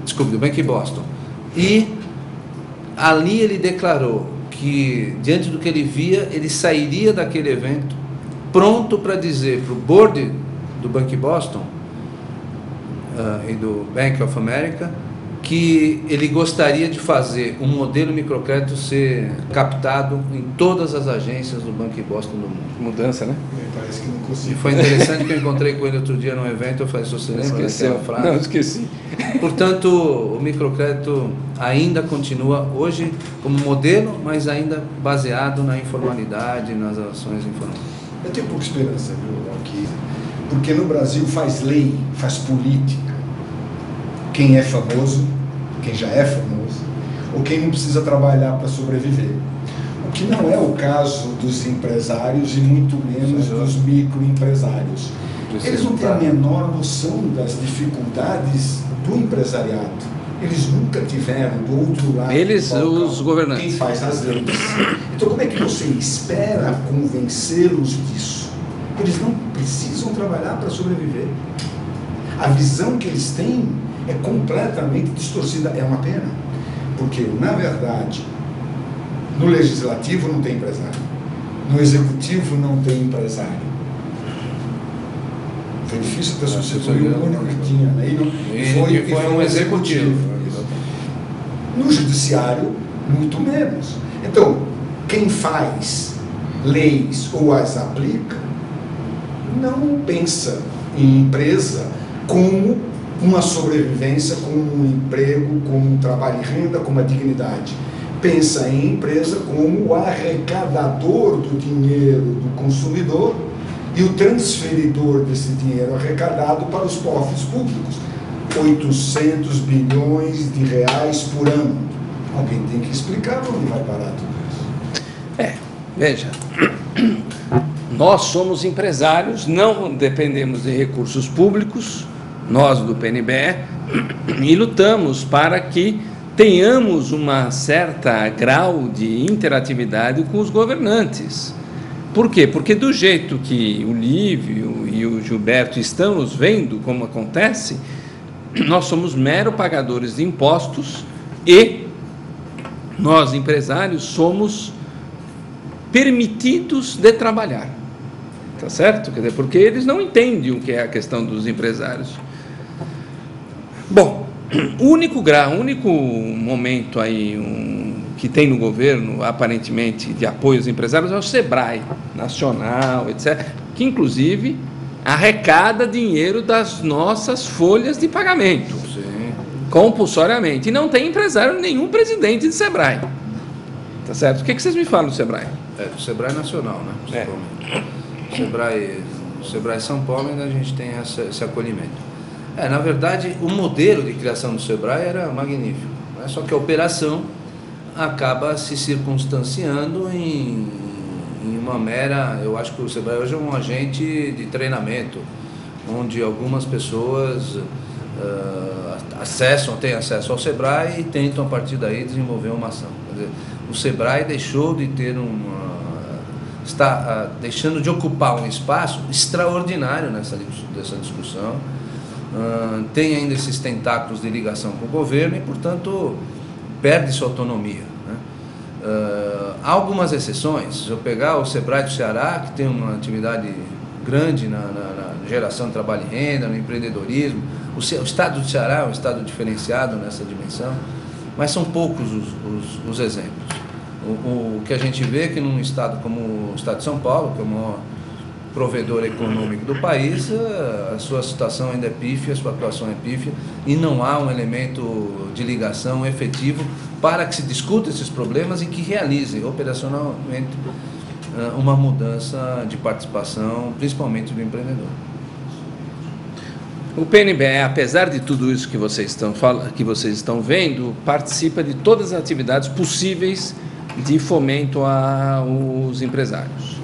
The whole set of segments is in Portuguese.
desculpe, do Bank Boston. E ali ele declarou que, diante do que ele via, ele sairia daquele evento pronto para dizer para o board do Bank Boston e do Bank of America que ele gostaria de fazer um modelo microcrédito ser captado em todas as agências do Bank Boston do mundo. Mudança, né? Parece que não consigo. E foi interessante que eu encontrei com ele outro dia num evento, eu falei, se você lembra daquela frase? Não, esqueci. Portanto, o microcrédito ainda continua hoje como modelo, mas ainda baseado na informalidade, nas ações informais. Eu tenho pouca esperança, viu, aqui, porque no Brasil faz lei, faz política. Quem é famoso, quem já é famoso, ou quem não precisa trabalhar para sobreviver. O que não é o caso dos empresários e muito menos dos microempresários. Eles não têm a menor noção das dificuldades do empresariado. Eles nunca tiveram do outro lado. Eles, os governantes. Quem faz as leis. Então, como é que você espera convencê-los disso? Eles não precisam trabalhar para sobreviver. A visão que eles têm é completamente distorcida. É uma pena, porque, na verdade, no legislativo não tem empresário, no executivo não tem empresário. Foi difícil ter substituído o único que tinha, né? E foi um executivo. No judiciário, muito menos. Então, quem faz leis ou as aplica, não pensa em empresa como uma sobrevivência, como um emprego, como um trabalho e renda, como a dignidade. Pensa em empresa como o arrecadador do dinheiro do consumidor e o transferidor desse dinheiro arrecadado para os cofres públicos. 800 bilhões de reais por ano. Alguém tem que explicar onde vai parar tudo isso. Veja, nós somos empresários, não dependemos de recursos públicos, nós do PNBE, e lutamos para que tenhamos uma certa grau de interatividade com os governantes. Por quê? Porque do jeito que o Lívio e o Gilberto estão nos vendo como acontece, nós somos mero pagadores de impostos e nós, empresários, somos permitidos de trabalhar. Tá certo? Quer dizer, porque eles não entendem o que é a questão dos empresários. Bom, o único momento aí que tem no governo, aparentemente, de apoio aos empresários é o SEBRAE nacional, etc., que, inclusive, arrecada dinheiro das nossas folhas de pagamento. Sim. Compulsoriamente. E não tem empresário nenhum presidente de SEBRAE. Tá certo? O que vocês me falam do SEBRAE? Do SEBRAE nacional, né? O SEBRAE São Paulo ainda a gente tem esse acolhimento. Na verdade, o modelo de criação do SEBRAE era magnífico, né? Só que a operação acaba se circunstanciando em uma mera... Eu acho que o SEBRAE hoje é um agente de treinamento, onde algumas pessoas têm acesso ao SEBRAE e tentam, a partir daí, desenvolver uma ação. Quer dizer, o SEBRAE deixou de ter está deixando de ocupar um espaço extraordinário dessa discussão. Tem ainda esses tentáculos de ligação com o governo e, portanto, perde sua autonomia, né? Há algumas exceções. Se eu pegar o SEBRAE do Ceará, que tem uma atividade grande na geração de trabalho e renda, no empreendedorismo, o estado do Ceará é um estado diferenciado nessa dimensão, mas são poucos os exemplos. O que a gente vê é que num estado como o estado de São Paulo, que é o maior provedor econômico do país, a sua situação ainda é pífia, a sua atuação é pífia, e não há um elemento de ligação efetivo para que se discuta esses problemas e que realize operacionalmente uma mudança de participação, principalmente do empreendedor. O PNBE, apesar de tudo isso que vocês estão vendo, participa de todas as atividades possíveis de fomento aos empresários.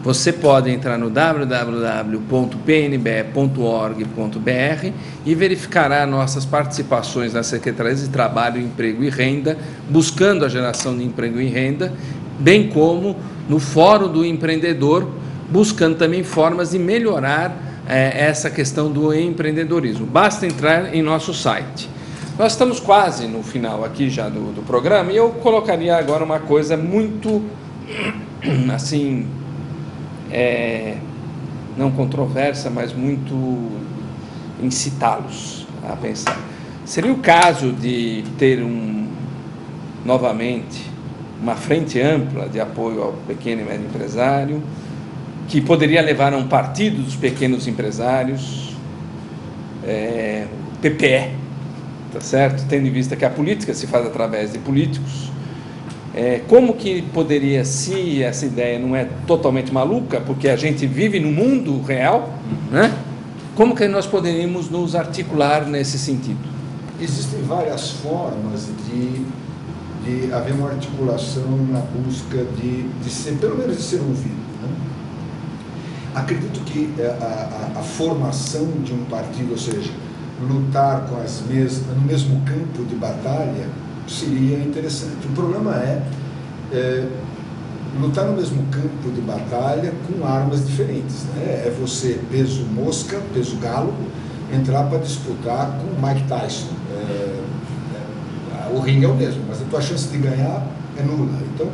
Você pode entrar no www.pnbe.org.br e verificará nossas participações nas Secretarias de Trabalho, Emprego e Renda, buscando a geração de emprego e renda, bem como no Fórum do Empreendedor, buscando também formas de melhorar essa questão do empreendedorismo. Basta entrar em nosso site. Nós estamos quase no final aqui já do programa, e eu colocaria agora uma coisa muito, assim, não controversa, mas muito incitá-los a pensar. Seria o caso de ter novamente uma frente ampla de apoio ao pequeno e médio empresário, que poderia levar a um partido dos pequenos empresários, PPE, tá certo? Tendo em vista que a política se faz através de políticos. Como que poderia, se essa ideia não é totalmente maluca, porque a gente vive no mundo real, né? Como que nós poderíamos nos articular nesse sentido? Existem várias formas de haver uma articulação na busca de ser, pelo menos de ser ouvido, né? Acredito que a formação de um partido, ou seja, lutar com no mesmo campo de batalha, seria interessante. O problema é lutar no mesmo campo de batalha com armas diferentes, né? É você, peso mosca, peso galo, entrar para disputar com o Mike Tyson. O ringue é o mesmo, mas a tua chance de ganhar é nula. Então,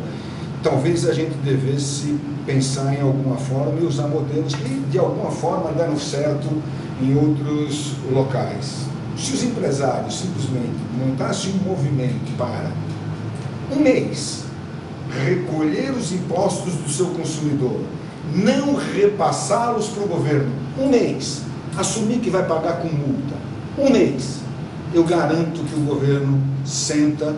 talvez a gente devesse pensar em alguma forma e usar modelos que, de alguma forma, deram certo em outros locais. Se os empresários simplesmente montassem um movimento para um mês recolher os impostos do seu consumidor, não repassá-los para o governo, um mês, assumir que vai pagar com multa, um mês, eu garanto que o governo senta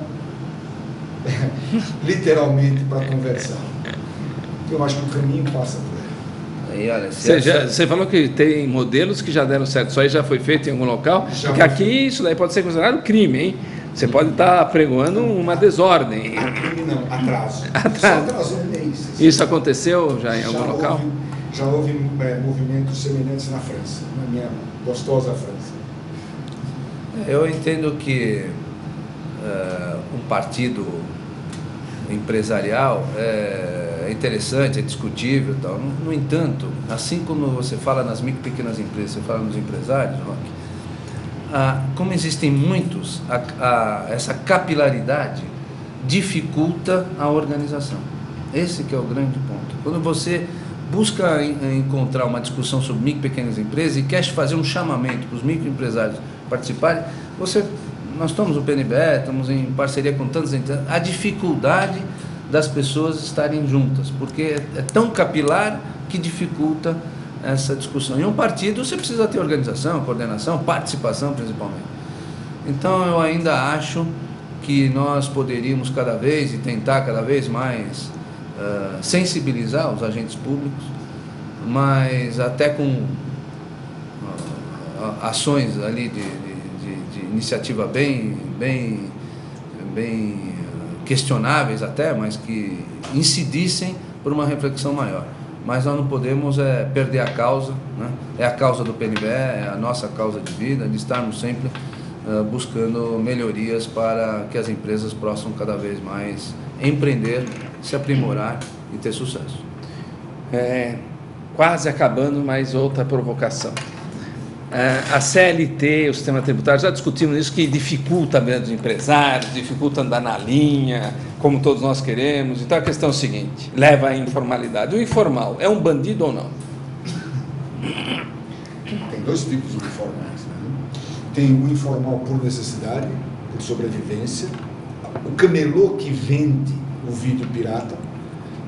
literalmente para conversar. Eu acho que o caminho passa por aí. Aí, olha, Você falou que tem modelos que já deram certo, isso aí já foi feito em algum local, porque aqui isso daí pode ser considerado crime, hein? Você pode estar pregoando uma desordem. Crime não, atraso. Atraso. Só atrasou um mês. Isso aconteceu já em algum local? Já houve movimentos semelhantes na França, na minha gostosa França. Eu entendo que um partido empresarial é interessante, é discutível e tal. No entanto, assim como você fala nas micro e pequenas empresas, você fala nos empresários, como existem muitos, essa capilaridade dificulta a organização. Esse que é o grande ponto. Quando você busca encontrar uma discussão sobre micro e pequenas empresas e quer fazer um chamamento para os microempresários participarem, nós estamos no PNBE, estamos em parceria com tantas entidades, a dificuldade das pessoas estarem juntas, porque é tão capilar que dificulta essa discussão. Em um partido você precisa ter organização, coordenação, participação principalmente. Então eu ainda acho que nós poderíamos cada vez e tentar cada vez mais sensibilizar os agentes públicos, mas até com ações ali de iniciativa bem questionáveis até, mas que incidissem por uma reflexão maior. Mas nós não podemos perder a causa, né? É a causa do PNBE, é a nossa causa de vida, de estarmos sempre buscando melhorias para que as empresas possam cada vez mais empreender, se aprimorar e ter sucesso. Quase acabando, mais outra provocação. A CLT, o sistema tributário, já discutimos isso, que dificulta a vida dos empresários, dificulta andar na linha, como todos nós queremos. Então a questão é a seguinte: leva à informalidade. O informal é um bandido ou não? Tem dois tipos de informais, né? Tem o informal por necessidade, por sobrevivência, o camelô que vende o vídeo pirata,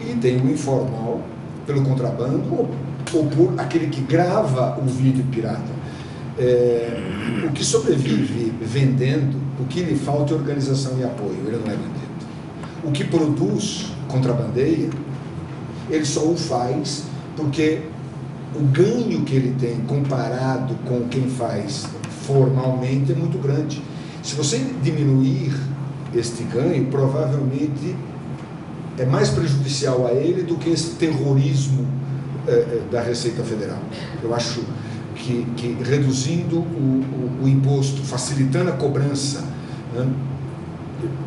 e tem o informal pelo contrabando ou por aquele que grava o vídeo pirata. O que sobrevive vendendo, o que lhe falta é organização e apoio, ele não é bandido. O que produz, contrabandeia, ele só o faz porque o ganho que ele tem comparado com quem faz formalmente é muito grande. Se você diminuir este ganho, provavelmente é mais prejudicial a ele do que esse terrorismo da Receita Federal. Eu acho que reduzindo o imposto, facilitando a cobrança, né,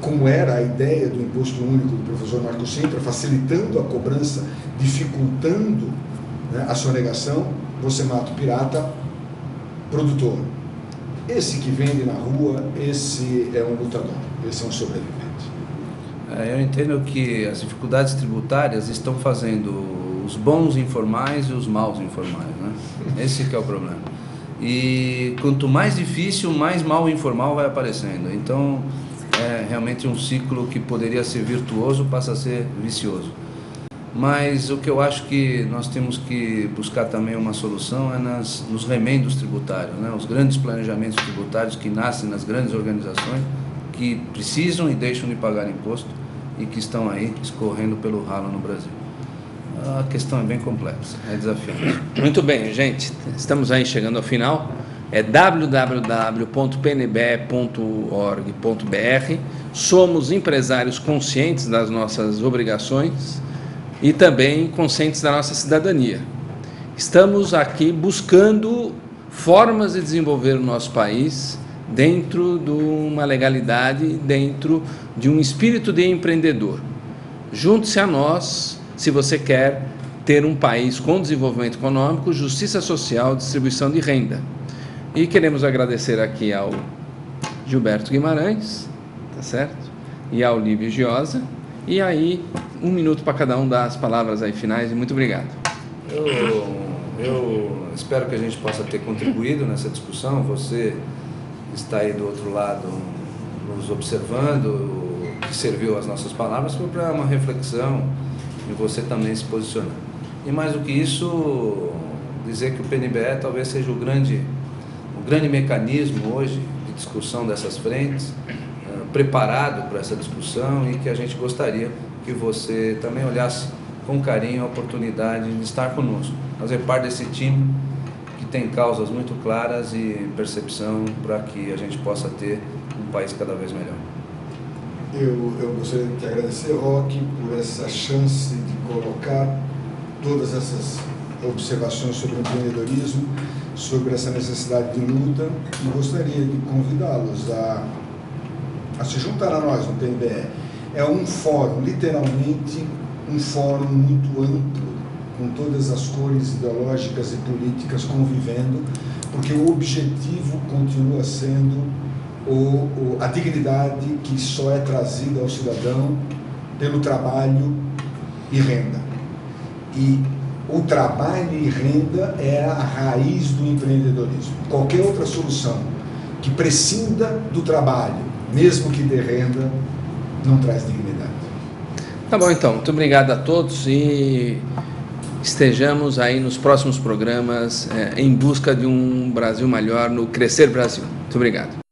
como era a ideia do imposto único do professor Marco Sintra, facilitando a cobrança, dificultando, né, a sonegação, você mata o pirata produtor. Esse que vende na rua, esse é um lutador, esse é um sobrevivente. Eu entendo que as dificuldades tributárias estão fazendo os bons informais e os maus informais, né? Esse que é o problema. E quanto mais difícil, mais mal informal vai aparecendo. Então, é realmente um ciclo que poderia ser virtuoso, passa a ser vicioso. Mas o que eu acho que nós temos que buscar também uma solução é nos remendos tributários, né? Os grandes planejamentos tributários que nascem nas grandes organizações, que precisam e deixam de pagar imposto e que estão aí escorrendo pelo ralo no Brasil. A questão é bem complexa, é desafiante. Muito bem, gente, estamos aí chegando ao final. É www.pnbe.org.br. Somos empresários conscientes das nossas obrigações e também conscientes da nossa cidadania. Estamos aqui buscando formas de desenvolver o nosso país dentro de uma legalidade, dentro de um espírito de empreendedor. Junte-se a nós se você quer ter um país com desenvolvimento econômico, justiça social, distribuição de renda. E queremos agradecer aqui ao Gilberto Guimarães, tá certo? E ao Lívio Giosa. E aí, 1 minuto para cada um dar as palavras aí finais e muito obrigado. Eu espero que a gente possa ter contribuído nessa discussão. Você está aí do outro lado nos observando, que serviu as nossas palavras, foi para uma reflexão e você também se posicionar. E mais do que isso, dizer que o PNBE talvez seja o grande mecanismo hoje de discussão dessas frentes, preparado para essa discussão, e que a gente gostaria que você também olhasse com carinho a oportunidade de estar conosco, fazer parte desse time que tem causas muito claras e percepção para que a gente possa ter um país cada vez melhor. Eu gostaria de te agradecer, Roque, por essa chance de colocar todas essas observações sobre o empreendedorismo, sobre essa necessidade de luta, e gostaria de convidá-los a se juntar a nós no PNBE. É um fórum, literalmente um fórum muito amplo, com todas as cores ideológicas e políticas convivendo, porque o objetivo continua sendo a dignidade que só é trazida ao cidadão pelo trabalho e renda. E o trabalho e renda é a raiz do empreendedorismo. Qualquer outra solução que prescinda do trabalho, mesmo que dê renda, não traz dignidade. Tá bom, então. Muito obrigado a todos e estejamos aí nos próximos programas em busca de um Brasil melhor, no Crescer Brasil. Muito obrigado.